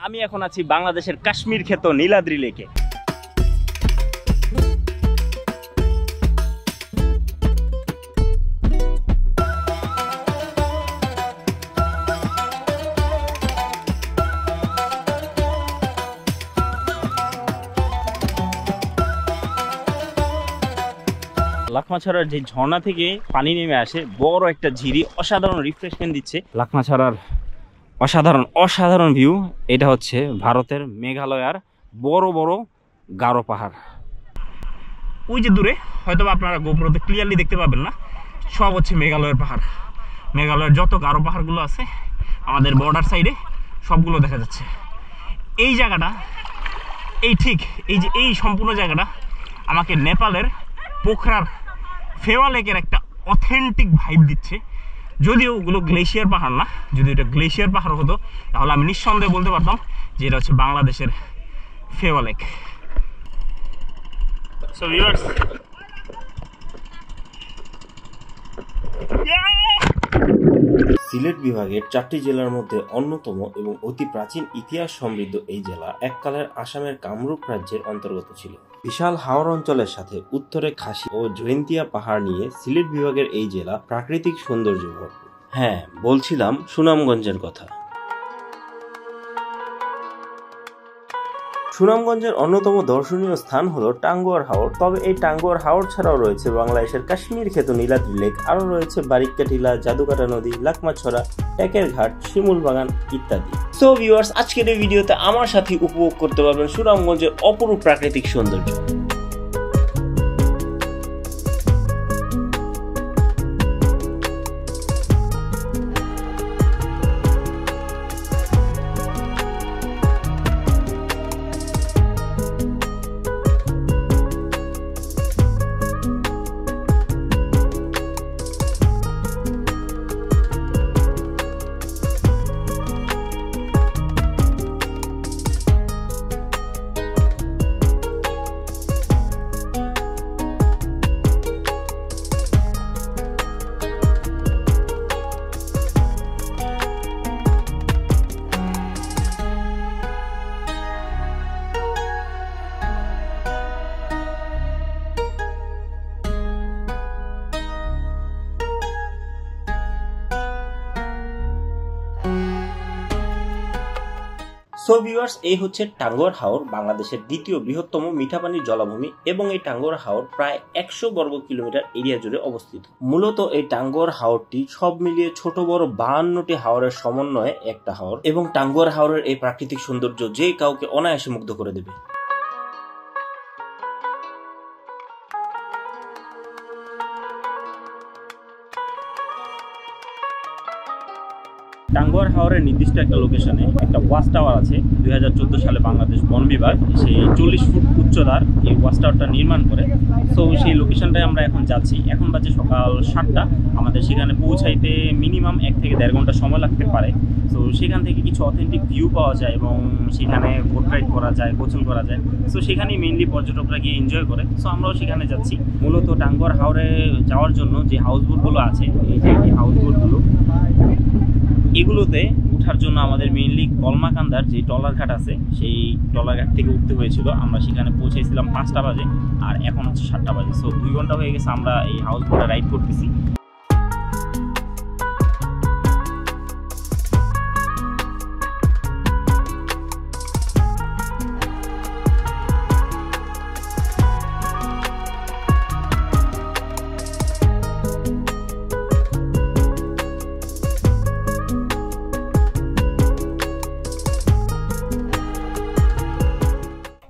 আমি এখন আছি বাংলাদেশের কাশ্মীর খ্যাত নীলাদ্রি লেকে। লাকমাছড়ার যে ঝর্ণা থেকে পানি নেমে আসে, বড় একটা ঝিরি, অসাধারণ রিফ্রেশমেন্ট দিচ্ছে। লাকমাছড়ার অসাধারণ ভিউ। এটা হচ্ছে ভারতের মেঘালয়ার বড় বড় গারো পাহাড়। ওই যে দূরে হয়তো আপনারা গোপ্রোতে ক্লিয়ারলি দেখতে পাবেন না, সব হচ্ছে মেঘালয়ের পাহাড়। মেঘালয়ের যত গারো পাহাড়গুলো আছে আমাদের বর্ডার সাইডে সবগুলো দেখা যাচ্ছে। এই জায়গাটা, এই সম্পূর্ণ জায়গাটা আমাকে নেপালের পোখরার ফেওয়া লেকের একটা অথেন্টিক ভাইব দিচ্ছে। যদিও ওগুলো গ্লেশিয়ার পাহাড় না, যদি এটা গ্লেশিয়ার পাহাড় হতো তাহলে আমি নিঃসন্দেহে বলতে পারতাম যে এটা হচ্ছে বাংলাদেশের Phewa lake. So viewers, Sylhet বিভাগের 4টি জেলার মধ্যে অন্যতম এবং অতি প্রাচীন ইতিহাস সমৃদ্ধ এই জেলা এককালের আসামের কামরূপ রাজ্যের অন্তর্গত ছিল। বিশাল হাওর অঞ্চলের সাথে উত্তরে খাসি ও জয়ন্তিয়া পাহাড় নিয়ে সিলেট বিভাগের এই জেলা প্রাকৃতিক সৌন্দর্য ভরপুর। হ্যাঁ, বলছিলাম সুনামগঞ্জের কথা। সুনামগঞ্জের অন্যতম দর্শনীয় স্থান হলো টাঙ্গুয়ার হাওর। তবে এই টাঙ্গুয়ার হাওর ছাড়াও রয়েছে বাংলাদেশের কাশ্মীর খ্যাত নীলাদ্রি লেক, আরও রয়েছে বারিক্কা টিলা, জাদুকাটা নদী, লাকমাছড়া, টেকের ঘাট, শিমুল বাগান ইত্যাদি। সো ভিউয়ার্স, আজকের এই ভিডিওতে আমার সাথে উপভোগ করতে পারবেন সুনামগঞ্জের অপরূপ প্রাকৃতিক সৌন্দর্য। সো ভিউয়ার্স, এই হচ্ছে টাঙ্গুয়ার হাওর, বাংলাদেশের দ্বিতীয় বৃহত্তম মিঠা পানির জলাভূমি এবং এই টাঙ্গুয়ার হাওর প্রায় 100 বর্গ কিলোমিটার এরিয়া জুড়ে অবস্থিত। মূলত এই টাঙ্গুয়ার হাওরটি সব মিলিয়ে ছোট বড় 52টি হাওরের সমন্বয়ে একটা হাওর এবং টাঙ্গুয়ার হাওরের এই প্রাকৃতিক সৌন্দর্য যে কাউকে অনায়াসে মুগ্ধ করে দেবে। টাঙ্গুয়ার হাওরের নির্দিষ্ট একটা লোকেশনে একটা ওয়াচ টাওয়ার আছে। 2014 সালে বাংলাদেশ বন বিভাগ সেই 40 ফুট উচ্চতার এই ওয়াচ টাওয়ারটা নির্মাণ করে। সো সেই লোকেশনটায় আমরা এখন যাচ্ছি। এখন বাজে সকাল 7টা। আমাদের সেখানে পৌঁছাইতে মিনিমাম 1 থেকে 1.5 ঘন্টা সময় লাগতে পারে। সো সেখান থেকে কিছু অথেন্টিক ভিউ পাওয়া যায় এবং সেখানে বোট রাইড করা যায়, গোসল করা যায়। সো সেখানেই মেইনলি পর্যটকরা গিয়ে এনজয় করে। সো আমরাও সেখানে যাচ্ছি। মূলত টাঙ্গুয়ার হাওরে যাওয়ার জন্য যে হাউসবোটগুলো আছে, এই যে হাউসবোটগুলো, এগুলোতে ওঠার জন্য আমাদের মেইনলি কলমাকান্দার যে টলার ঘাট আছে সেই টলার ঘাট থেকে উঠতে হয়েছিল। আমরা সেখানে পৌঁছেছিলাম 5টা বাজে আর এখন হচ্ছে 7টা বাজে। সো 2 ঘন্টা হয়ে গেছে আমরা এই হাউস বোটে রাইড করতেছি।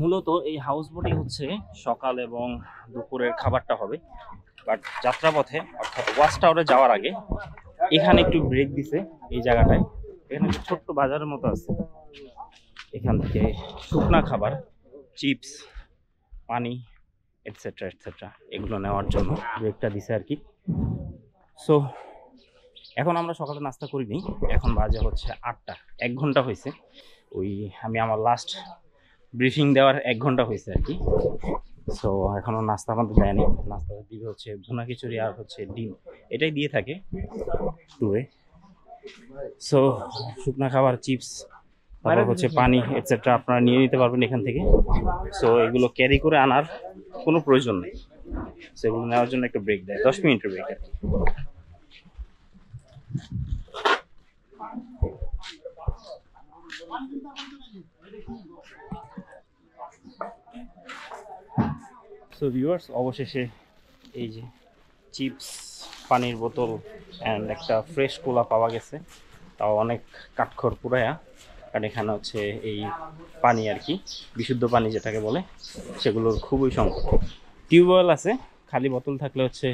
মূলত এই হাউস বোটে হচ্ছে সকাল এবং দুপুরের খাবারটা হবে, বাট যাত্রাপথে অর্থাৎ ওয়াচ টাওয়ারে যাওয়ার আগে এখানে একটু ব্রেক দিছে। এই জায়গাটায় এখানে একটা ছোট্ট বাজারের মতো আছে, এখান থেকে শুকনা খাবার, চিপস, পানি এটসেট্রা এটসেট্রা এগুলো নেওয়ার জন্য ব্রেকটা দিছে আর কি। সো এখন আমরা সকালে নাস্তা করিনি, এখন বাজে হচ্ছে 8টা। 1 ঘন্টা হয়েছে, ওই আমি আমার লাস্ট ব্রিফিং দেওয়ার 1 ঘন্টা হয়েছে আর কি। সো এখনও নাস্তা আমাদের দেয়নি। নাস্তা দিবে হচ্ছে ভুনা খিচুড়ি আর হচ্ছে ডিম, এটাই দিয়ে থাকে ট্যুরে। সো শুকনা খাবার, চিপস, তারপর হচ্ছে পানি এটসেট্রা আপনারা নিয়ে নিতে পারবেন এখান থেকে। সো এগুলো ক্যারি করে আনার কোনো প্রয়োজন নেই। সেগুলো নেওয়ার জন্য একটা ব্রেক দেয়, 10 মিনিটের ব্রেক আর কি। সো ভিউয়ার্স, অবশেষে এই যে চিপস, পানির বোতল অ্যান্ড একটা ফ্রেশ কোলা পাওয়া গেছে, তাও অনেক কাঠখড় পুরায়া, কারণ এখানে হচ্ছে এই পানি আর কি, বিশুদ্ধ পানি যেটাকে বলে, সেগুলোর খুবই সংকট। টিউবওয়েল আছে, খালি বোতল থাকলে হচ্ছে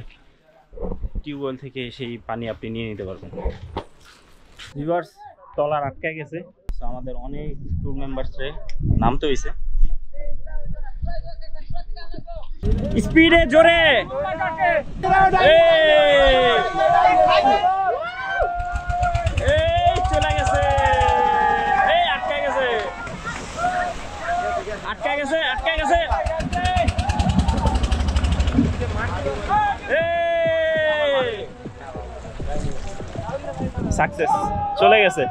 টিউবওয়েল থেকে সেই পানি আপনি নিয়ে নিতে পারবেন। ভিউয়ার্স, ট্রলার আটকে গেছে, তো আমাদের অনেক ট্যুর মেম্বার্সে নামতে হয়েছে। স্পিডে জোরে, চলে গেছে, আটকে গেছে, আটকে গেছে, আটকে গেছে, সাকসেস, চলে গেছে।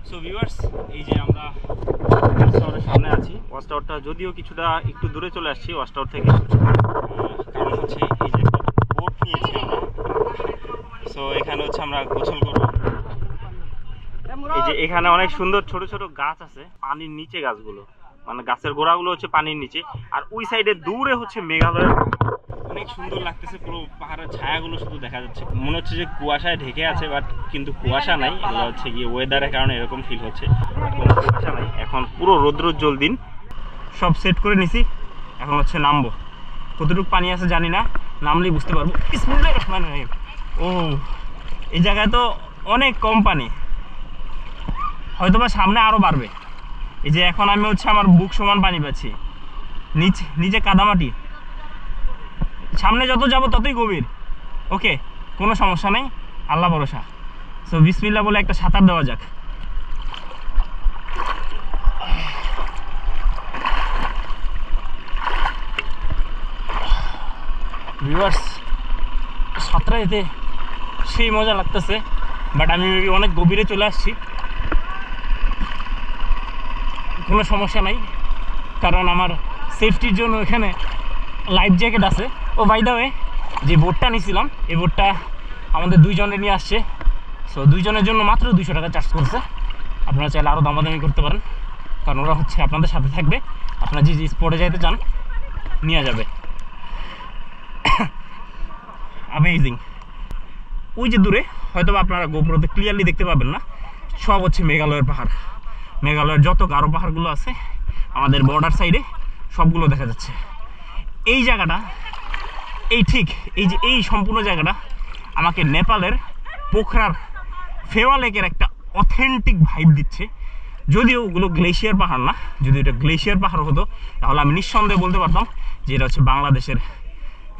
সো ভিউয়ার্স, এই যে আমরা ওয়াচ টাওয়ারের সামনে আছি। ওয়াচ টাওয়ারটা যদিও কিছুটা একটু দূরে চলে আসছি ওয়াচ টাওয়ার থেকে, কারণ হচ্ছে এই যে একটা বোট নিয়েছি আমরা। সো এখানে হচ্ছে আমরা গোসল করব। এই যে এখানে অনেক সুন্দর ছোট ছোট গাছ আছে, পানির নিচে গাছগুলো, মানে গাছের গোড়াগুলো হচ্ছে পানির নিচে। আর ওই সাইডে দূরে হচ্ছে মেঘালয়ের, অনেক সুন্দর লাগতেছে, পুরো পাহাড়ের ছায়াগুলো শুধু দেখা যাচ্ছে, মনে হচ্ছে যে কুয়াশায় ঢেকে আছে, বাট কিন্তু কুয়াশা নাই, এগুলো হচ্ছে গিয়ে ওয়েদারের কারণে এরকম ফিল হচ্ছে, কোনো কুয়াশা নাই। এখন পুরো রৌদ্রোজ্জ্বল দিন, সব সেট করে নিছি, এখন হচ্ছে নামবো। কতটুকু পানি আছে জানি না, নামলেই বুঝতে পারবো। ও, এই জায়গায় তো অনেক কম পানি, হয়তোবা সামনে আরও বাড়বে। এই যে এখন আমি হচ্ছে আমার বুক সমান পানি পাচ্ছি, নিচে কাদামাটি, সামনে যত যাব ততই গভীর। ওকে, কোনো সমস্যা নেই, আল্লাহ ভরসা। সো বিসমিল্লাহ বলে একটা সাঁতার দেওয়া যাক। ভিউয়ার্স, সাঁতরা যেতে সেই মজা লাগতেছে, বাট আমি অনেক গভীরে চলে আসছি। কোনো সমস্যা নাই, কারণ আমার সেফটির জন্য এখানে লাইফ জ্যাকেট আছে। ও বাই দ্য ওয়ে, যে বোটটা নিয়েছিলাম এই বোটটা আমাদের দুইজনে নিয়ে আসছে। সো দুইজনের জন্য মাত্র 200 টাকা চার্জ করছে। আপনারা চাইলে আরও দামাদামি করতে পারেন, কারণ ওরা হচ্ছে আপনাদের সাথে থাকবে, আপনারা যে স্পটে যাইতে চান নিয়ে যাবে। অ্যামেজিং। ওই যে দূরে হয়তো আপনারা গোপ্রোতে ক্লিয়ারলি দেখতে পাবেন না, সব হচ্ছে মেঘালয়ের পাহাড়। মেঘালয়ের যত গারো পাহাড়গুলো আছে আমাদের বর্ডার সাইডে সবগুলো দেখা যাচ্ছে। এই জায়গাটা, এই ঠিক এই যে এই সম্পূর্ণ জায়গাটা আমাকে নেপালের পোখরার ফেওয়া লেকের একটা অথেন্টিক ভাইব দিচ্ছে। যদিও ওগুলো গ্লেশিয়ার পাহাড় না, যদি এটা গ্লেশিয়ার পাহাড় হতো তাহলে আমি নিঃসন্দেহে বলতে পারতাম যে এটা হচ্ছে বাংলাদেশের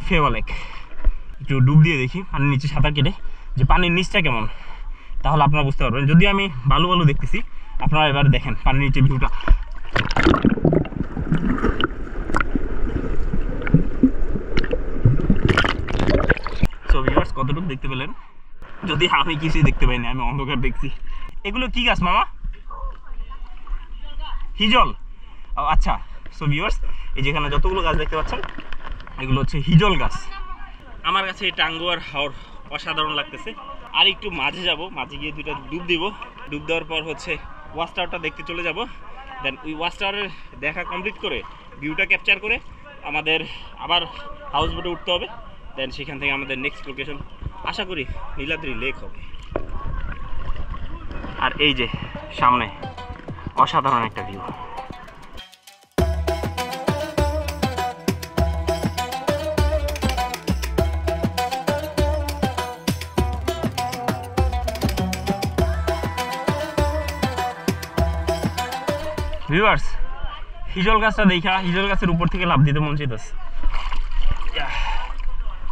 ফেওয়া লেক। একটু ডুব দিয়ে দেখি পানির নিচে সাঁতার কেটে, যে পানির নিচটা কেমন, তাহলে আপনারা বুঝতে পারবেন। যদি আমি বালু বালু দেখতেছি, আপনারা এবার দেখেন পানির নিচে ভিউটা। সো ভিউয়ার্স, কতটুকু দেখতে পেলেন? যদি আমি কিছুই দেখতে পাইনি, আমি অন্ধকার দেখছি। এগুলো কি গাছ মামা? হিজল। আচ্ছা, সো ভিউয়ার্স, এই যেখানে যতগুলো গাছ দেখতে পাচ্ছেন এগুলো হচ্ছে হিজল গাছ। আমার কাছে এই টাঙ্গুয়ার হাওর অসাধারণ লাগতেছে। আর একটু মাঝে যাব, মাঝে গিয়ে দুইটা ডুব দিব। ডুব দেওয়ার পর হচ্ছে ওয়াচ টাওয়ারটা দেখতে চলে যাব। দেন ওই ওয়াচ টাওয়ারের দেখা কমপ্লিট করে ভিউটা ক্যাপচার করে আমাদের আবার হাউস বোটে উঠতে হবে। দেন সেখান থেকে আমাদের নেক্সট লোকেশন আশা করি নীলাদ্রি লেক হবে। আর এই যে সামনে অসাধারণ একটা ভিউ। ভিউয়ার্স, হিজল গাছটা দেখা হিজল গাছের উপর থেকে লাফ দিতে মন চাইতেছে।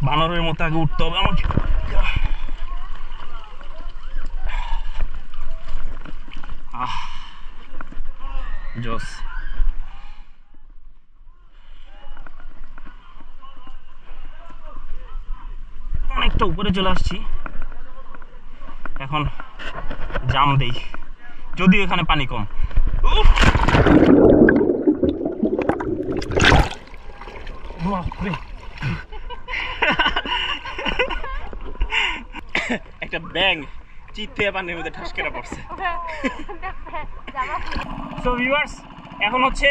বানরের মতো আগে উঠতে হবে আমাকে। জোস। অনেকটা উপরে চলে আসছি, এখন জাম দেই, যদিও এখানে পানি কম। একটা ব্যাং চিত থেকে পানির মধ্যে ঠাস করে পড়ছে। সো ভিউয়ার্স, এখন হচ্ছে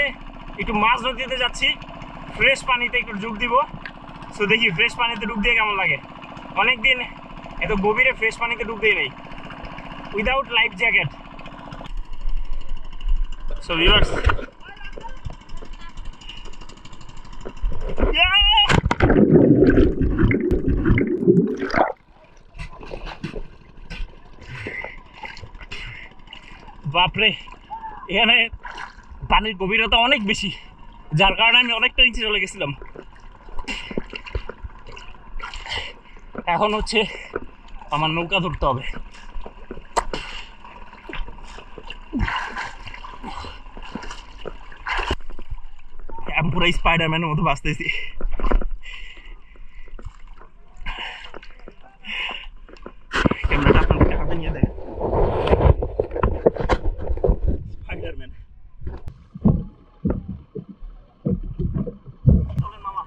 একটু মাছ ধরতে যাচ্ছি, ফ্রেশ পানিতে একটু ডুব দিব। সো দেখি ফ্রেশ পানিতে ডুব দিয়ে কেমন লাগে। অনেকদিন এত গভীরে ফ্রেশ পানিতে ডুব দিয়ে নেই without life jacket. So viewers, বাপরে, এখানে পানির গভীরতা অনেক বেশি, যার কারণে আমি অনেকটা নিচে চলে গেছিলাম। এখন হচ্ছে আমার নৌকা ধরতে হবে। আমি পুরো স্পাইডারম্যানের মতো বাঁচতেছি। ক্যামেরাটা আপনাদের হাতে নিয়ে দেয় স্পাইডারম্যান। চলেন মামা।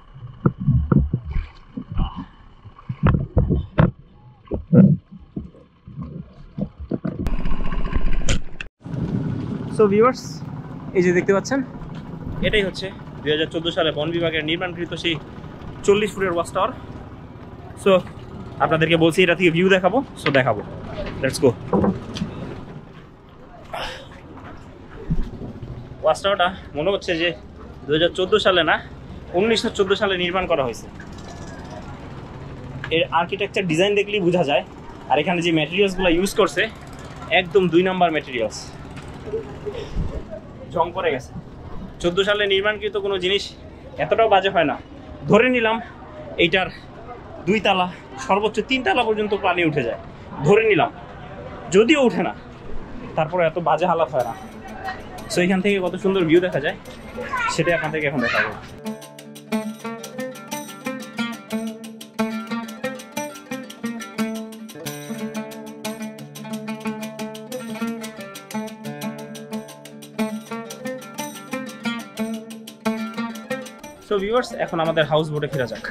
সো ভিউয়ার্স, এই যে দেখতে পাচ্ছেন, এটাই হচ্ছে 2014 সালে বন বিভাগের নির্মাণকৃত সেই 40 ফুটের ওয়াচ টাওয়ার। সো আপনাদেরকে বলছি এটা থেকে ভিউ দেখাবো, সো দেখাবো, লেটস গো। ওয়াচ টাওয়ারটা মনে হচ্ছে যে 2014 সালে না, 1914 সালে নির্মাণ করা হয়েছে। এর আর্কিটেকচার ডিজাইন দেখলেই বোঝা যায়। আর এখানে যে ম্যাটেরিয়ালসগুলো ইউজ করছে একদম 2 নাম্বার ম্যাটেরিয়ালস, জং পড়ে গেছে। 14 সালে নির্মাণকৃত কোনো জিনিস এতটাও বাজে হয় না। ধরে নিলাম এইটার 2 তলা সর্বোচ্চ 3 তলা পর্যন্ত পানি উঠে যায়, ধরে নিলাম, যদিও উঠে না তারপরে এত বাজে হালাত হয় না। সো এখান থেকে কত সুন্দর ভিউ দেখা যায় সেটাই আপনাদেরকে এখন দেখাবো। সো ভিউয়ার্স, এখন আমাদের হাউস বোটে ফেরা যাক।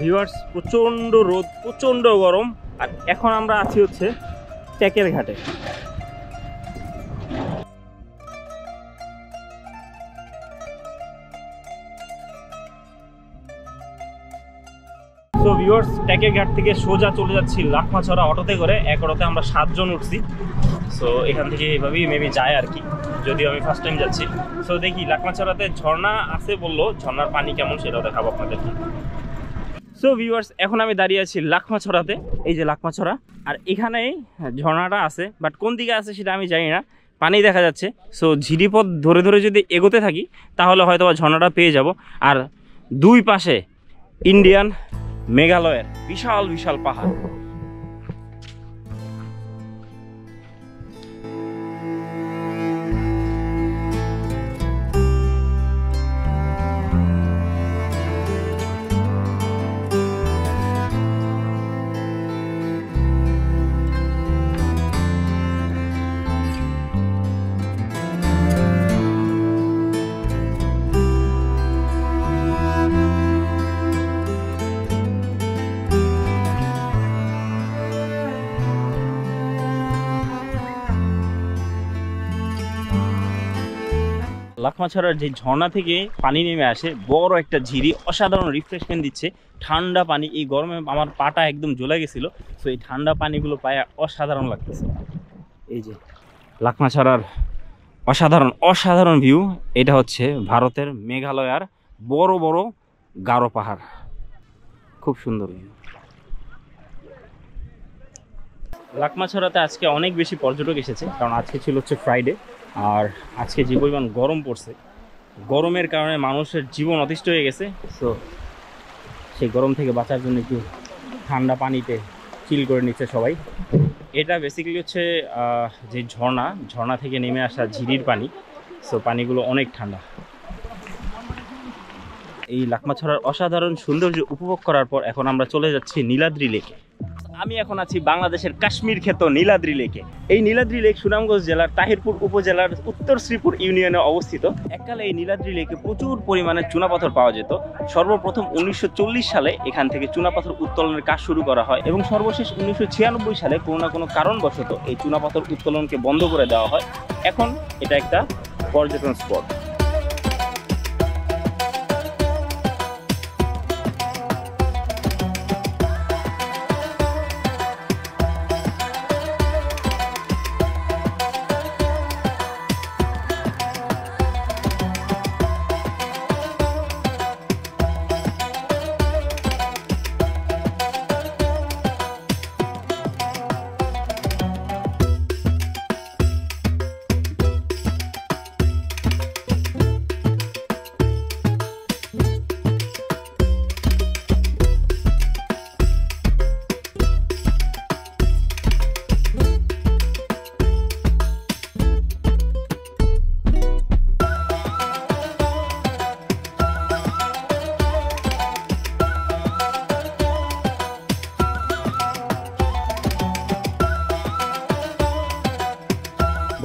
ভিউয়ার্স, প্রচণ্ড রোদ, প্রচণ্ড গরম, আর এখন আমরা আছি হচ্ছে ট্যাকের ঘাটে। সো ভিউয়ার্স, ট্যাকের ঘাট থেকে সোজা চলে যাচ্ছি লাকমাছড়া অটোতে করে। এক অটোতে আমরা 7 জন উঠছি। সো এখান থেকে এইভাবেই মেবি যায় আর কি, যদিও আমি ফার্স্ট টাইম যাচ্ছি। সো দেখি লাকমাছড়াতে ঝর্ণা আছে বললো, ঝর্ণার পানি কেমন সেটাও দেখাবো আপনাদেরকে। সো ভিউয়ার্স, এখন আমি দাঁড়িয়ে আছি লাকমাছড়াতে, এই যে লাকমাছড়া, আর এখানেই ঝর্ণাটা আছে, বাট কোন দিকে আছে সেটা আমি জানি না, পানি দেখা যাচ্ছে। সো ঝিরিপথ ধরে ধরে যদি এগোতে থাকি তাহলে হয়তো ঝর্ণাটা পেয়ে যাব। আর 2 পাশে ইন্ডিয়ান মেঘালয়ের বিশাল বিশাল পাহাড়। লাকমাছড়ার যে ঝর্ণা থেকে পানি নেমে আসে, বড় একটা ঝিরি, অসাধারণ রিফ্রেশমেন্ট দিচ্ছে, ঠান্ডা পানি। এই গরমে আমার পাটা একদম জ্বলে গেছিলো, সো এই ঠান্ডা পানিগুলো পায়ে অসাধারণ লাগতেছে। এই যে লাকমাছড়ার অসাধারণ ভিউ। এটা হচ্ছে ভারতের মেঘালয়ার বড় বড় গারো পাহাড়, খুব সুন্দর ভিউ। লাকমাছড়াতে আজকে অনেক বেশি পর্যটক এসেছে, কারণ আজকে ছিল হচ্ছে ফ্রাইডে। আর আজকে যে পরিমাণ গরম পড়ছে, গরমের কারণে মানুষের জীবন অতিষ্ঠ হয়ে গেছে। সো সেই গরম থেকে বাঁচার জন্য একটু ঠান্ডা পানিতে চিল করে নিচ্ছে সবাই। এটা বেসিক্যালি হচ্ছে যে ঝর্ণা থেকে নেমে আসা ঝিরির পানি। সো পানিগুলো অনেক ঠান্ডা। এই লাকমাছড়ার অসাধারণ সৌন্দর্য উপভোগ করার পর এখন আমরা চলে যাচ্ছি নীলাদ্রি লেকে। আমি এখন আছি বাংলাদেশের কাশ্মীর খ্যাত নীলাদ্রি লেকে। এই নীলাদ্রি লেক সুনামগঞ্জ জেলার তাহিরপুর উপজেলার উত্তর শ্রীপুর ইউনিয়নে অবস্থিত। এককালে এই নীলাদ্রি লেকে প্রচুর পরিমাণে চুনাপাথর পাওয়া যেত। সর্বপ্রথম 1940 সালে এখান থেকে চুনাপাথর উত্তোলনের কাজ শুরু করা হয় এবং সর্বশেষ 1996 সালে কোনো না কোনো কারণবশত এই চুনাপাথর উত্তোলনকে বন্ধ করে দেওয়া হয়। এখন এটা একটা পর্যটন স্পট।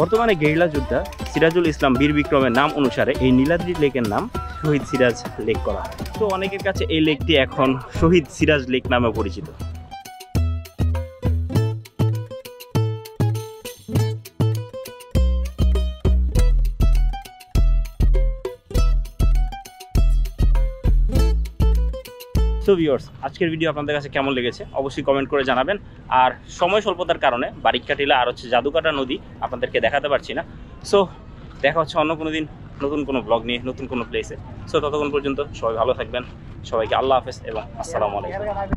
বর্তমানে গেরিলা যোদ্ধা সিরাজুল ইসলাম বীর বিক্রমের নাম অনুসারে এই নীলাদ্রি লেকের নাম শহীদ সিরাজ লেক করা হয়। তো অনেকের কাছে এই লেকটি এখন শহীদ সিরাজ লেক নামে পরিচিত। সো ভিউয়ার্স, আজকের ভিডিও আপনাদের কাছে কেমন লেগেছে অবশ্যই কমেন্ট করে জানাবেন। আর সময় স্বল্পতার কারণে বারিককাটিলা আর হচ্ছে জাদুকাটা নদী আপনাদেরকে দেখাতে পারছি না। সো দেখা হচ্ছে অন্য কোনো দিন নতুন কোনো ব্লগ নিয়ে, নতুন কোনো প্লেসে। সো ততক্ষণ পর্যন্ত সবাই ভালো থাকবেন। সবাইকে আল্লাহ হাফেজ এবং আসসালামু আলাইকুম।